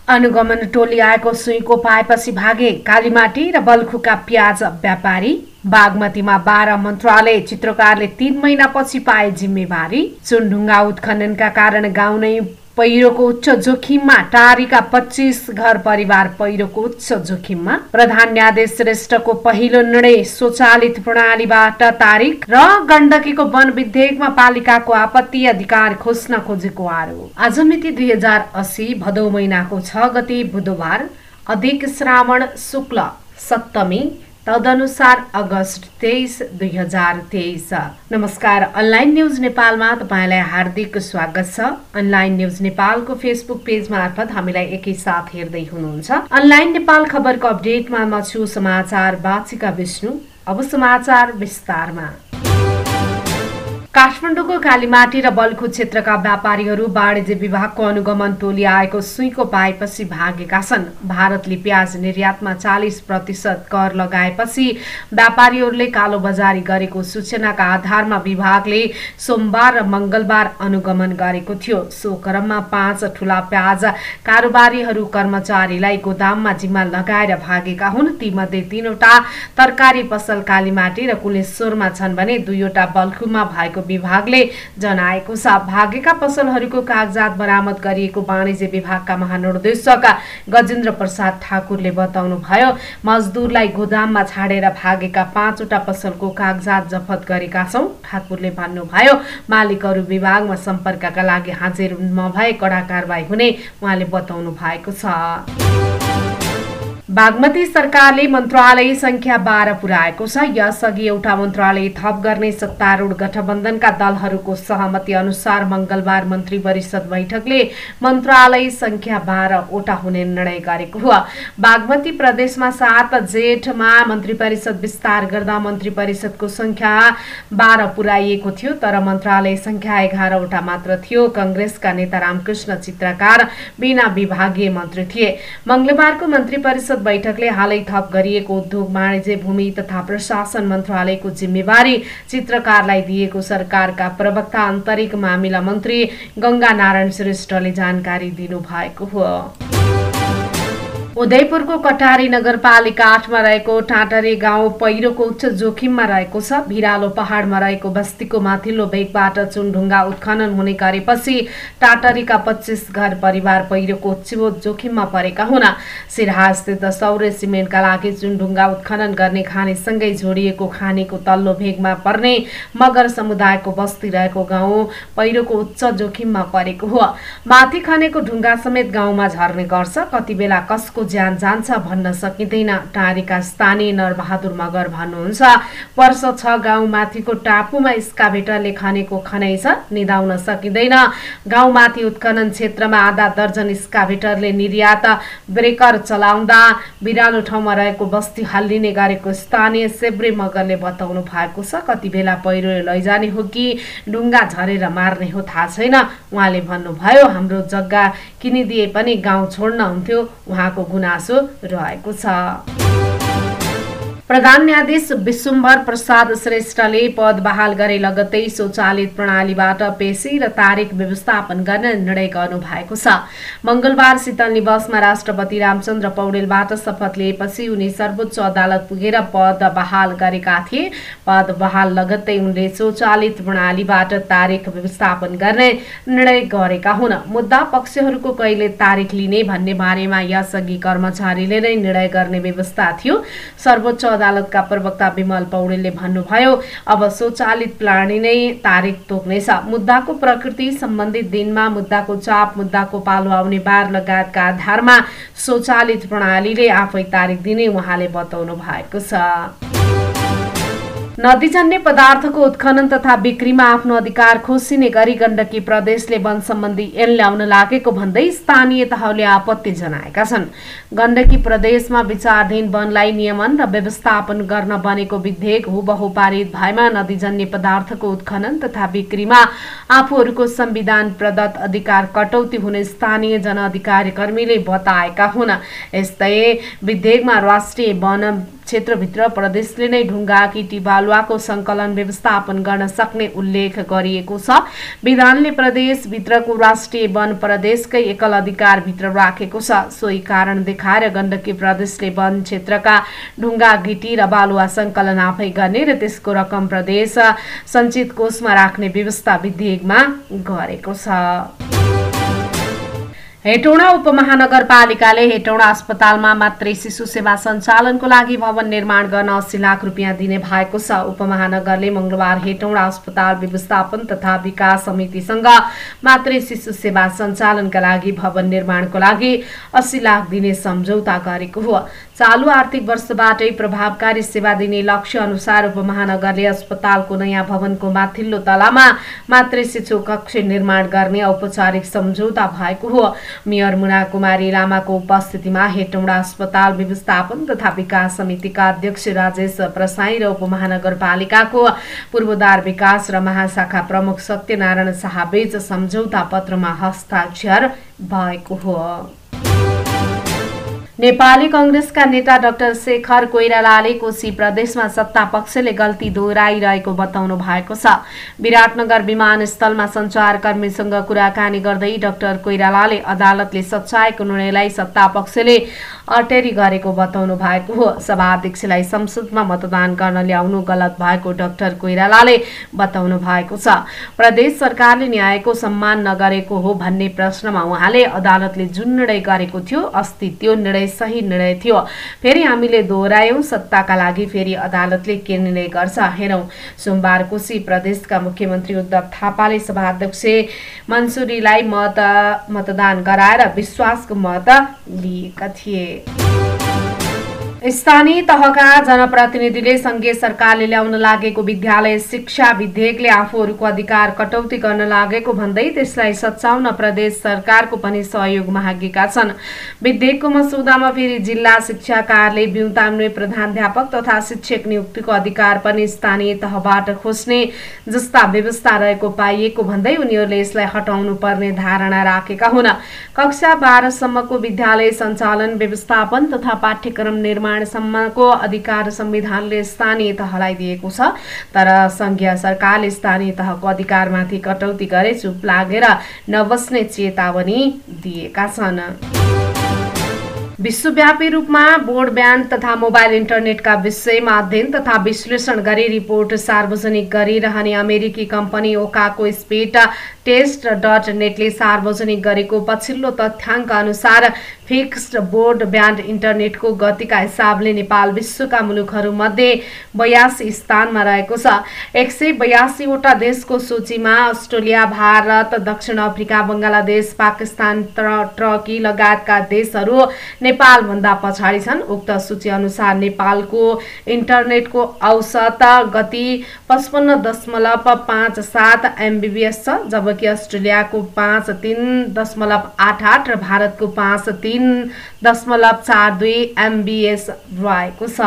अनुगमन टोली आएको सुईको पाएपछि भागे कालीमाटी र बल्खुका प्याज व्यापारी। बागमतीमा 12 मन्त्रालय चित्रकारले 3 महिनापछि पाए जिम्मेवारी। चुनढुङ्गा उत्खननका कारण गाउँ नै पहिरोको उच्च जोखिममा। टारीका 25 घर परिवार पहिरोको उच्च जोखिममा। प्रधान न्यायाधीश श्रेष्ठको पहिलो निर्णय स्वचालित प्रणालीबाट तारिक। र गण्डकीको वन विधेयकमा पालिकाको आपत्ति अधिकार खोज्न खोजेको आरोप। आज मिति 2080 भदौ महिनाको 6 गते बुधबार। अधिक श्रावण शुक्ल सप्तमी, तदनुसार अगस्त 23, 2023। नमस्कार, अनलाइन न्यूज नेपालमा तपाईलाई हार्दिक स्वागत छ। अनलाइन न्यूज नेपालको फेसबुक पेज मार्फत हामीलाई एकैसाथ हेर्दै हुनुहुन्छ। अनलाइन नेपाल खबरको अपडेटमा म छु समाचार वाचिका विष्णु। अब समाचार विस्तारमा। काठमाडौँको कालीमाटी र बल्खु क्षेत्रका व्यापारीहरू वाणिज्य विभागको अनुगमन टोली आएको सुईको पाएपछि भागेका छन्। भारतले प्याज निर्यातमा 40% कर लगाएपछि व्यापारीहरूले कालोबजारी गरेको सूचनाका आधारमा विभागले सोमबार र मंगलबार अनुगमन गरेको थियो। सो क्रममा 5 ठूला प्याज कारोबारीहरू कर्मचारीलाई गोदाममा जिम्मा लगाएर भागेका हुन्। तीमध्ये 3वटा तरकारी पसल कालीमाटी र कुलेश्वरमा छन् भने 2वटा बल्खुमा भएको विभागले जनाएको छ। भागेका पसलहरूको कागजात बरामद गरिएको वाणिज्य विभागका महानिर्देशक गजेन्द्र प्रसाद ठाकुरले बताउनुभयो। मजदुरलाई गोदाममा छाडेर भागेका 5वटा पसलको कागजात जफत गरेका छौं। ठाकुरले भन्नुभयो, मालिकहरू विभागमा सम्पर्कका लागि हाजिर नभए कडा कारबाही हुने उहाँले बताउनु भएको छ। बागमती सरकारले मन्त्रालय संख्या 12 पुर्याएको छ। यसअघि एउटा मन्त्रालय थप गर्ने सत्तारूढ गठबन्धनका दलहरूको सहमति अनुसार मंगलबार मन्त्री परिषद बैठकले मन्त्रालय संख्या 12 वटा हुने निर्णय गरेको हो। बागमती प्रदेशमा 7 जेठमा मन्त्री परिषद विस्तार गर्दा मन्त्री परिषदको संख्या 12 पुर्याइएको थियो, तर मन्त्रालय संख्या 11 वटा मात्र थियो। कांग्रेसका नेता रामकृष्ण चित्रकार बिना विभागीय मन्त्री थिए। मंगलबारको मन्त्री परिषद बैठकले हालै थप गरिएको उद्योग वाणिज्य भूमि तथा प्रशासन मन्त्रालयको जिम्मेवारी चित्रकारलाई दिएको सरकारका प्रवक्ता आन्तरिक मामिला मन्त्री गंगा नारायण श्रेष्ठले जानकारी दिनुभएको हो। उदयपुरको कटारी नगरपालिका 8मा रहेको टाटरे गाउँ पहिरोको उच्च जोखिममा रहेको छ। भिरालो पहाडमा रहेको बस्तीको माथिल्लो भेगबाट चुनढुङ्गा उत्खनन हुने गरेपछि टाटरीका 25 घर परिवार पहिरोको उच्च जोखिममा परेका हुन्। सिराहास्थित सौर्य सिमेन्टका लागि चुनढुङ्गा उत्खनन गर्ने खानीसँगै जोडिएको खानीको तल्लो भेगमा पर्ने मगर समुदायको बस्ती रहेको गाउँ पहिरोको उच्च जोखिममा परेको हो। माथि खनेको ढुङ्गा समेत गाउँमा झर्ने गर्छ। कति बेला कसको ज्यान जान्छ भन्न सकिँदैन। टारीका स्थानीय नरबहादुर मगर भन्नुहुन्छ, वर्ष 6 गाउँमाथिको टापुमा स्काभेटरले खनेको खनै छ, निदाउन सकिँदैन। गाउँमाथि उत्खनन क्षेत्रमा आधा दर्जन स्काभेटरले निर्यात ब्रेकर चलाउँदा बिरालो ठाउँमा रहेको बस्ती हल्लिने गरेको स्थानीय सेब्रे मगरले बताउनु भएको छ। कति बेला पहिरोले लैजाने हो कि ढुङ्गा झरेर मार्ने हो थाहा छैन। उहाँले भन्नुभयो, हाम्रो जग्गा किनिदिए पनि गाउँ छोड्न हुन्थ्यो, उहाँको गुनासो रहेको छ। प्रधान न्यायाधीश विश्वम्भर प्रसाद श्रेष्ठले पद बहाल गरे लगत्तै स्वचालित प्रणालीबाट पेशी र तारिक व्यवस्थापन गर्ने निर्णय गर्नु भएको छ। मंगलबार शीतल निवासमा राष्ट्रपति रामचन्द्र पौडेलबाट शपथ लिएपछि उनी सर्वोच्च अदालत पुगेर पद बहाल गरेका थिए। पद बहाल लगत्तै उनले स्वचालित प्रणालीबाट तारिक व्यवस्थापन गर्ने निर्णय गरेका हुन्। मुद्दा पक्षहरूको कहिले तारिक लिने भन्ने बारेमा यसअघि कर्मचारीले नै निर्णय गर्ने व्यवस्था थियो। सर्वोच्च अदालतका प्रवक्ता विमल पौडेलले भन्नुभयो, अब स्वचालित प्रणाली नै तारिक तोक्नेछ। मुद्दाको प्रकृति, सम्बन्धित दिनमा मुद्दाको चाप, मुद्दाको पालो आउने बार लगायतका आधारमा स्वचालित प्रणालीले आफै तारिक दिने उहाँले बताउनु भएको छ। नदीजन्य पदार्थको उत्खनन तथा बिक्रीमा आफ्नो अधिकार खोसिने गरी गण्डकी प्रदेशले वन सम्बन्धी ऐन ल्याउन लागेको भन्दै स्थानीय तहले आपत्ति जनाएका छन्। गण्डकी प्रदेशमा विचाराधीन वनलाई नियमन र व्यवस्थापन गर्न बनेको विधेयक हुबहु पारित भएमा नदीजन्य पदार्थको उत्खनन तथा बिक्रीमा आफूहरूको संविधान प्रदत्त अधिकार कटौती हुने स्थानीय जनअधिकार कर्मीले बताएका हुन्। यस्तै विधेयकमा राष्ट्रिय वन क्षेत्रभित्र प्रदेशले नै ढुङ्गा गिटी बालुवाको सङ्कलन व्यवस्थापन गर्न सक्ने उल्लेख गरिएको छ। विधानले प्रदेशभित्रको राष्ट्रिय वन प्रदेशकै एकल अधिकारभित्र राखेको छ। सोही कारण देखाएर गण्डकी प्रदेशले वन क्षेत्रका ढुङ्गा गिटी र बालुवा सङ्कलन आफै गर्ने र त्यसको रकम प्रदेश सञ्चित कोषमा राख्ने व्यवस्था विधेयकमा गरेको छ। हेटौडा उपमहानगरपालिकाले हेटौडा अस्पतालमा मातृ शिशु सेवा सञ्चालनको लागि भवन निर्माण गर्न 80 लाख रुपियाँ दिने भएको छ। उपमहानगरले मंगलबार हेटौडा अस्पताल व्यवस्थापन तथा विकास समितिसँग मातृ शिशु सेवा सञ्चालनका लागि भवन निर्माणको लागि 80 लाख दिने सम्झौता गरेको हो। चालू आर्थिक वर्षबाटै प्रभावकारी सेवा दिने लक्ष्य अनुसार उपमहानगरले अस्पतालको नयाँ भवनको माथिल्लो तलामा मातृ शिशु कक्ष निर्माण गर्ने औपचारिक सम्झौता भएको हो। मेयर मुना कुमारी लामाको उपस्थितिमा हेटौडा अस्पताल व्यवस्थापन तथा विकास समितिका अध्यक्ष राजेश प्रसाई र उपमहानगरपालिकाको पूर्वाधार विकास र महाशाखा प्रमुख सत्यनारायण शाह बीच सम्झौता पत्रमा हस्ताक्षर भएको हो। नेपाली कांग्रेसका नेता डाक्टर शेखर कोइरालाले कोशी प्रदेशमा सत्ता पक्षले गल्ती दोहोराइरहेको बताउनु भएको छ। विराटनगर विमानस्थलमा सञ्चारकर्मीसँग कुराकानी गर्दै डाक्टर कोइरालाले अदालतले सच्याएको निर्णयलाई सत्ता पक्षले अटेरी गरेको बताउनु भएको हो। सभाध्यक्षलाई संसदमा मतदान गर्न ल्याउनु गलत भएको डाक्टर कोइरालाले बताउनु भएको छ। प्रदेश सरकारले न्यायको सम्मान नगरेको हो भन्ने प्रश्नमा उहाँले अदालतले जुन निर्णय गरेको थियो अस्ति त्यो निर्णय सही निर्णय थियो। फेरि हामीले दोहोर्यायौं, सत्ताका लागि फेरि अदालतले के निर्णय गर्छ हेरौं। सोमबार कोशी प्रदेशका मुख्यमन्त्री उद्धव थापाले सभाध्यक्ष मन्सुरीलाई मतदान गराएर विश्वासको मत लिएका थिए। स्थानीय तहका जनप्रतिनिधिले संघीय सरकारले ल्याउन लागेको विद्यालय शिक्षा विधेयकले आफूहरूको अधिकार कटौती गर्न लागेको भन्दै त्यसलाई सच्याउन प्रदेश सरकारको पनि सहयोग मागेका छन्। विधेयकको मसौदामा फेरि जिल्ला शिक्षा कार्यालय ब्युताम्ने प्रधानाध्यापक तथा शिक्षक नियुक्तिको अधिकार पनि स्थानीय तहबाट खोज्ने जस्ता व्यवस्था रहेको पाइएको भन्दै उनीहरूले यसलाई हटाउनु पर्ने धारणा राखेका हुन्। कक्षा 12 सम्मको विद्यालय सञ्चालन व्यवस्थापन तथा पाठ्यक्रम निर्माणसम्मको अधिकार संविधानले स्थानीय तहलाई दिएको छ। तर संघीय सरकारले स्थानीय तहको अधिकारमाथि कटौती गरे चुप लागेर नबस्ने चेतावनी दिएका छन्। विश्वव्यापी रूपमा ब्रोडब्यान्ड तथा मोबाइल इन्टरनेटका विषयमा अध्ययन तथा विश्लेषण गरी रिपोर्ट सार्वजनिक गरिरहने अमेरिकी कम्पनी ओकाको स्पिड टेस्ट.नेटले सार्वजनिक गरेको पछिल्लो तथ्याङ्क अनुसार फिक्स्ड ब्रोडब्यान्ड इन्टरनेटको गतिका हिसाबले नेपाल विश्वका मुलुकहरूमध्ये 82 स्थानमा रहेको छ। 182 वटा देशको सूचीमा अस्ट्रेलिया, भारत, दक्षिण अफ्रिका, बङ्गलादेश, पाकिस्तान, टर्की लगायतका देशहरू नेपाल भन्दा पछाडि छन्। उक्त सूची अनुसार नेपालको इन्टरनेटको औसत गति 55.57 MBPS छ, जबकि अस्ट्रेलियाको 53.88 र भारतको 53.42 MBPS रहेको छ।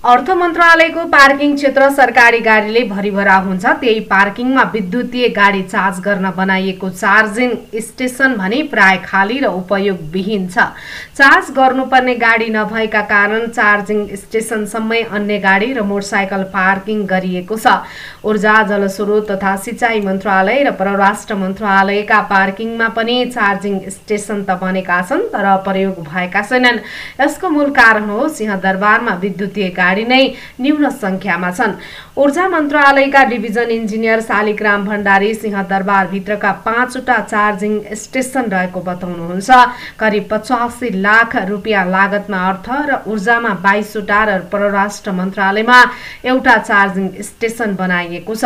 अर्थ मन्त्रालयको पार्किङ क्षेत्र सरकारी गाडीले भरिभरा हुन्छ। त्यही पार्किङमा विद्युतीय गाडी चार्ज गर्न बनाइएको चार्जिङ स्टेसन भने प्राय खाली र उपयोगविहीन छ। चार्ज गर्नुपर्ने गाडी नभएका कारण चार्जिङ स्टेसनसम्मै अन्य गाडी र मोटरसाइकल पार्किङ गरिएको छ। ऊर्जा, जलस्रोत तथा सिँचाइ मन्त्रालय र परराष्ट्र मन्त्रालयका पार्किङमा पनि चार्जिङ स्टेसन त बनेका छन् तर प्रयोग भएका छैनन्। यसको मूल कारण हो सिंहदरबारमा विद्युतीय गाडी नै न्यून संख्यामा छन्। ऊर्जा मन्त्रालयका डिभिजन इन्जिनियर शालिग्राम भण्डारी सिंहदरबार भित्रका 5 वटा चार्जिङ स्टेसन रहेको बताउनुहुन्छ। करिब 85 लाख रुपियाँ लागतमा अर्थ र ऊर्जामा 22 वटा र परराष्ट्र मन्त्रालयमा एउटा चार्जिङ स्टेसन बनाइएको छ।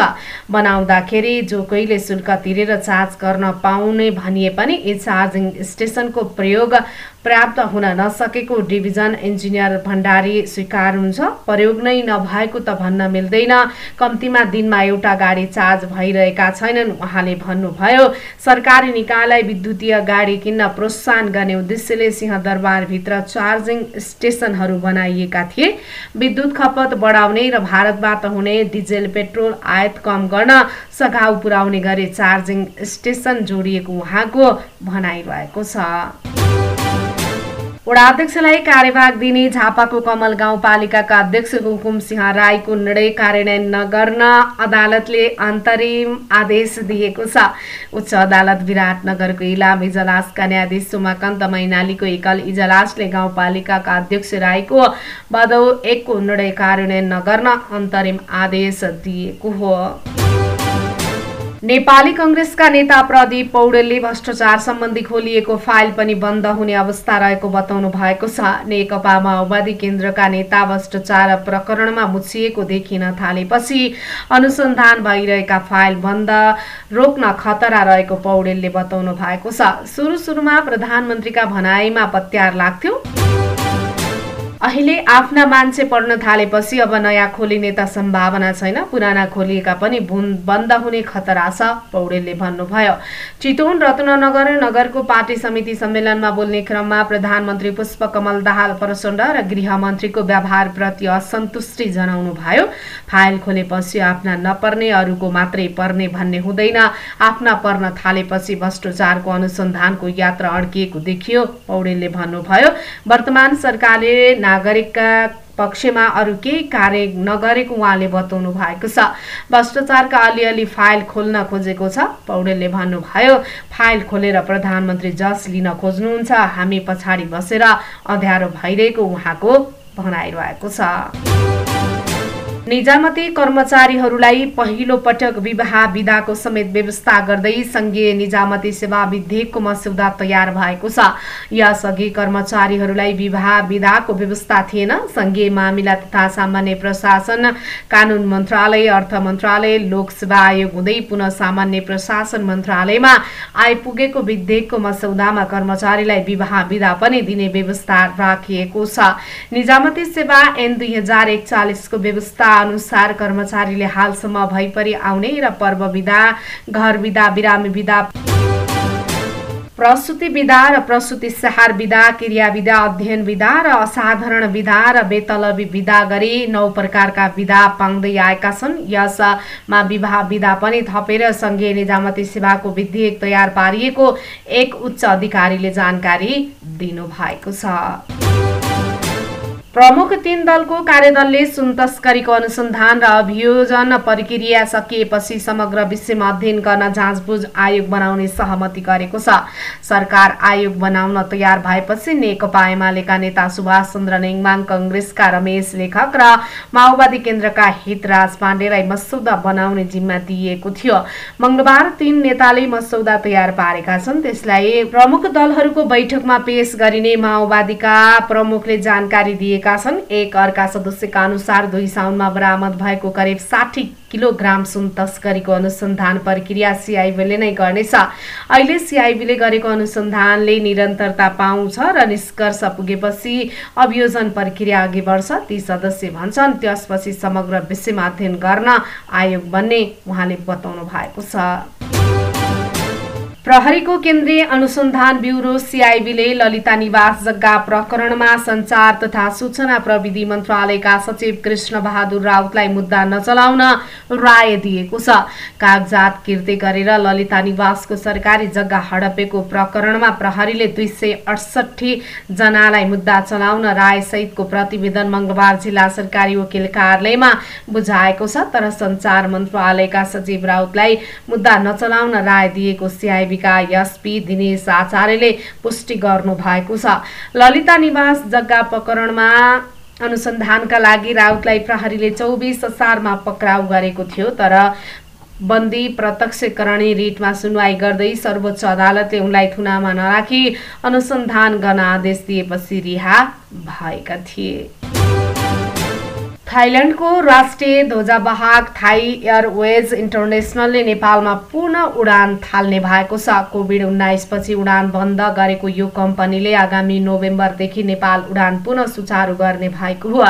बनाउँदाखेरि जो कोहीले शुल्क तिरेर चार्ज गर्न पाउने भनिए पनि यी चार्जिङ स्टेसनको प्रयोग पर्याप्त हुन नसकेको डिभिजन इन्जिनियर भण्डारी स्वीकार्नुहुन्छ। प्रयोग नै नभएको त भन्न मिल्दैन, कम्तीमा दिनमा एउटा गाडी चार्ज भइरहेका छैनन् उहाँले भन्नुभयो। सरकारी निकायलाई विद्युतीय गाडी किन्न प्रोत्साहन गर्ने उद्देश्यले सिंहदरबारभित्र चार्जिङ स्टेसनहरू बनाइएका थिए। विद्युत खपत बढाउने र भारतबाट हुने डिजेल पेट्रोल आयात कम गर्न सघाउ पुर्याउने गरी चार्जिङ स्टेसन जोडिएको उहाँको भनाइरहेको छ। वडा अध्यक्षलाई कार्यभार दिने झापाको कमल गाउँपालिकाका अध्यक्ष हुकुम सिंह राईको निर्णय कार्यान्वयन नगर्न अदालतले अन्तरिम आदेश दिएको छ। उच्च अदालत विराटनगरको इलाम इजलासका न्यायाधीश सोमाकान्त मैनालीको एकल इजलासले गाउँपालिकाका अध्यक्ष राईको भदौ 1 को निर्णय कार्यान्वयन नगर्न अन्तरिम आदेश दिएको हो। नेपाली कांग्रेसका नेता प्रदीप पौडेलले भ्रष्टाचार सम्बन्धी खोलिएको फाइल पनि बन्द हुने अवस्था रहेको बताउनु भएको छ। नेकपा माओवादी केन्द्रका नेता भ्रष्टाचार प्रकरणमा मुछिएको देखिन थालेपछि अनुसन्धान भइरहेका फाइल बन्द रोक्न खतरा रहेको पौडेलले बताउनु भएको छ। सुरुमा प्रधानमन्त्रीका भनाइमा पत्यार लाग्थ्यो, अहिले आफ्ना मान्छे पढ्न थालेपछि अब नयाँ खोलिने त सम्भावना छैन, पुराना खोलिएका पनि बन्द हुने खतरा छ, पौडेलले भन्नुभयो। चितवन रत्ननगर नगरको पार्टी समिति सम्मेलनमा बोल्ने क्रममा प्रधानमन्त्री पुष्पकमल दाहाल प्रचण्ड र गृहमन्त्रीको व्यवहारप्रति असन्तुष्टि जनाउनु भयो। फाइल खोलेपछि आफ्ना नपर्ने अरूको मात्रै पर्ने भन्ने हुँदैन, आफ्ना पर्न थालेपछि भ्रष्टाचारको अनुसन्धानको यात्रा अड्किएको देखियो, पौडेलले भन्नुभयो। वर्तमान सरकारले नागरिकका पक्षमा अरू केही कार्य नगरेको उहाँले बताउनु भएको छ। भ्रष्टाचारका अलिअलि फाइल खोल्न खोजेको छ, पौडेलले भन्नुभयो। फाइल खोलेर प्रधानमन्त्री जस लिन खोज्नुहुन्छ, हामी पछाडि बसेर अँध्यारो भइरहेको उहाँको भनाइरहेको छ। निजामती कर्मचारीहरूलाई पहिलो पटक विवाह विधाको समेत व्यवस्था गर्दै संघीय निजामती सेवा विधेयकको मस्यौदा तयार भएको छ। यसअघि कर्मचारीहरूलाई विवाह विधाको व्यवस्था थिएन। संघीय मामिला तथा सामान्य प्रशासन कानून मन्त्रालय, अर्थ मन्त्रालय, लोक सेवा आयोग हुँदै पुनः सामान्य प्रशासन मन्त्रालयमा आइपुगेको विधेयकको मस्यौदामा कर्मचारीलाई विवाह विधा पनि दिने व्यवस्था राखिएको छ। निजामती सेवा ऐन 2041 को व्यवस्था अनुसार कर्मचारीले हालसम्म भइपरि आउने र पर्व विधा, घर विधा, बिरामी विधा, प्रसूति विधा र प्रसूति स्याहार विधा, क्रिया विधा, अध्ययन विधा र असाधारण विधा र बेतलबी विधा गरी 9 प्रकारका विधा पाउँदै आएका छन्। यसमा विवाह विधा पनि थपेर संघीय निजामती सेवाको विधेयक तयार पारिएको एक उच्च अधिकारीले जानकारी दिनुभएको छ। प्रमुख 3 दलको कार्यदलले सुन तस्करीको अनुसन्धान र अभियोजन प्रक्रिया सकिएपछि समग्र विषयमा अध्ययन गर्न जाँचबुझ आयोग बनाउने सहमति गरेको छ। सरकार आयोग बनाउन तयार भएपछि नेकपा एमालेका नेता सुभाष चन्द्र नेङमाङ, कांग्रेसका रमेश लेखक र माओवादी केन्द्रका हितराज पाण्डेलाई मस्यौदा बनाउने जिम्मा दिएको थियो। मंगलबार 3 नेताले मस्यौदा तयार पारेका छन्। त्यसलाई प्रमुख दलहरूको बैठकमा पेश गरिने माओवादीका प्रमुखले जानकारी दिए एक अर्का सदस्यका अनुसार 2 साउनमा बरामद भएको करिब 60 किलोग्राम सुन तस्करीको अनुसन्धान प्रक्रिया सीआईबीले नै गर्नेछ। अहिले सीआईबीले गरेको अनुसन्धानले निरन्तरता पाउँछ र निष्कर्ष पुगेपछि अभियोजन प्रक्रिया अघि बढ्छ, ती सदस्य भन्छन्। त्यसपछि समग्र विषयमा अध्ययन गर्न आयोग बन्ने उहाँले बताउनु भएको छ। प्रहरीको केन्द्रीय अनुसन्धान ब्युरो सीआईबीले ललिता निवास जग्गा प्रकरणमा संचार तथा सूचना प्रविधि मन्त्रालयका सचिव कृष्ण बहादुर राउतलाई मुद्दा नचलाउन राय दिएको छ। कागजात किर्ते गरेर ललिता निवासको सरकारी जग्गा हडपेको प्रकरणमा प्रहरीले 268 जनालाई मुद्दा चलाउन राय सहितको प्रतिवेदन मंगलबार जिल्ला सरकारी वकिल कार्यालयमा बुझाएको छ। तर संचार मन्त्रालयका सचिव राउतलाई मुद्दा नचलाउन राय दिएको सीआईबी एसपी दिनेश आचार्यले पुष्टि गर्नु भएको छ। ललिता निवास जग्गा प्रकरणमा अनुसन्धानका लागि राउतलाई प्रहरीले 24 असारमा पक्राउ गरेको थियो, तर बन्दी प्रत्यक्षकरणीय रिटमा सुनवाई गर्दै सर्वोच्च अदालतले उनलाई थुनामा नराखी अनुसन्धान गर्न आदेश दिएपछि रिहा भएका थिए। थाइल्याण्डको राष्ट्रिय ध्वजावाहक थाई एयरवेज इन्टरनेसनलले नेपालमा पुनः उडान थाल्ने भएको छ। कोभिड-19 पछि उडान बन्द गरेको यो कम्पनीले आगामी नोभेम्बरदेखि नेपाल उडान पुनः सुचारू गर्ने भएको हो।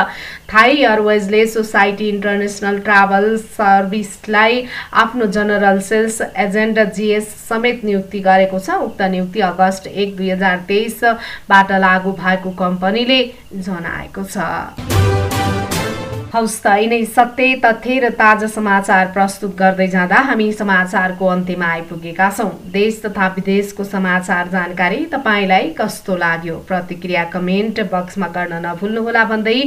थाई एयरवेजले सोसाइटी इन्टरनेसनल ट्राभल सर्भिसलाई आफ्नो जनरल सेल्स एजेन्ट जीएस समेत नियुक्ति गरेको छ। उक्त नियुक्ति अगस्त 1, 2023 बाट लागू भएको कम्पनीले जनाएको छ। हौस् त यिनै सत्य तथ्य र ताजा समाचार प्रस्तुत गर्दै जाँदा हामी समाचारको अन्त्यमा आइपुगेका छौं। देश तथा विदेशको समाचार जानकारी तपाईलाई कस्तो लाग्यो? प्रतिक्रिया कमेन्ट बक्समा गर्न नभुल्नुहोला भन्दै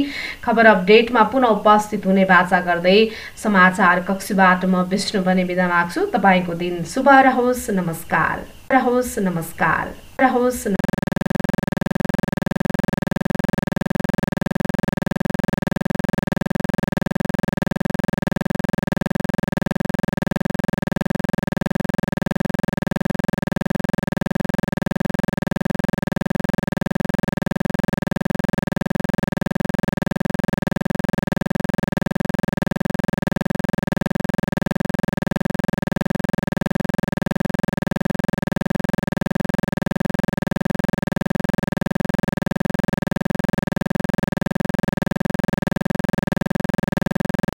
खबर अपडेटमा पुनः उपस्थित हुने बाचा गर्दै समाचार कक्षबाट म विष्णु बने बिदा माग्छु। तपाईको दिन शुभ रहोस्। नमस्कार।